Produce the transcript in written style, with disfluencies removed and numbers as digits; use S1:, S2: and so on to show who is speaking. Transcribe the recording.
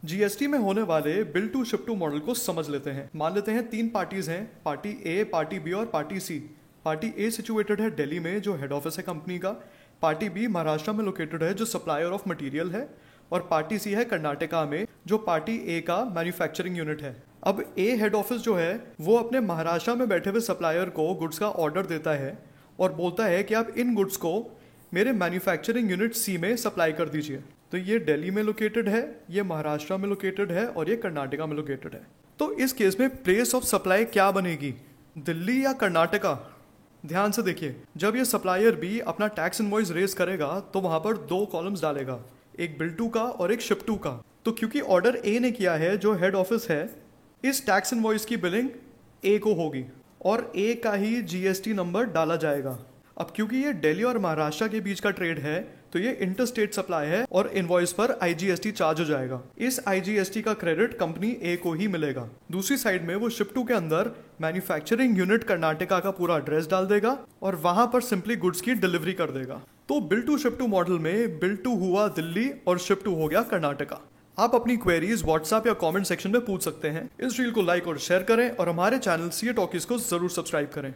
S1: GST में होने वाले bill to ship to model को समझ लेते हैं। मान लेते हैं 3 पार्टीज हैं, पार्टी ए, पार्टी बी और पार्टी सी। पार्टी ए सिचुएटेड है दिल्ली में, जो हेड ऑफिस है कंपनी का। पार्टी बी महाराष्ट्र में लोकेटेड है, जो सप्लायर ऑफ मटेरियल है। और पार्टी सी है कर्नाटका में, जो पार्टी ए का मैन्युफैक्चरिंग यूनिट है। अब ए हेड ऑफिस जो है वो अपने महाराष्ट्र में बैठे हुए सप्लायर को गुड्स का ऑर्डर देता है और बोलता है कि आप इन गुड्स को मेरे मैन्युफैक्चरिंग यूनिट सी में सप्लाई कर दीजिए। तो ये दिल्ली में लोकेटेड है, ये महाराष्ट्र में लोकेटेड है और ये कर्नाटका में लोकेटेड है। तो इस केस में प्लेस ऑफ सप्लाई क्या बनेगी, दिल्ली या कर्नाटका? ध्यान से देखिए, जब ये सप्लायर भी अपना टैक्स इनवॉइस रेज करेगा तो वहां पर 2 कॉलम्स डालेगा, एक बिल टू का और एक शिप टू का। तो क्योंकि ऑर्डर ए ने किया है, जो हेड ऑफिस है, इस टैक्स इनवॉइस की बिलिंग ए को होगी और ए का ही जीएसटी नंबर डाला जाएगा। अब क्योंकि ये दिल्ली और महाराष्ट्र के बीच का ट्रेड है तो ये इंटर स्टेट सप्लाई है और इनवॉइस पर आईजीएसटी चार्ज हो जाएगा। इस आईजीएसटी का क्रेडिट कंपनी ए को ही मिलेगा। दूसरी साइड में वो शिप टू के अंदर मैन्युफैक्चरिंग यूनिट कर्नाटका का पूरा एड्रेस डाल देगा और वहां पर सिंपली गुड्स की डिलीवरी कर देगा। तो bill to ship to model में बिल टू हुआ दिल्ली और शिप टू हो गया कर्नाटका। आप अपनी क्वेरीज व्हाट्सएप या कमेंट सेक्शन में पूछ सकते हैं। इस रील को लाइक और शेयर करें और हमारे चैनल सीए टॉकीज को जरूर सब्सक्राइब करें।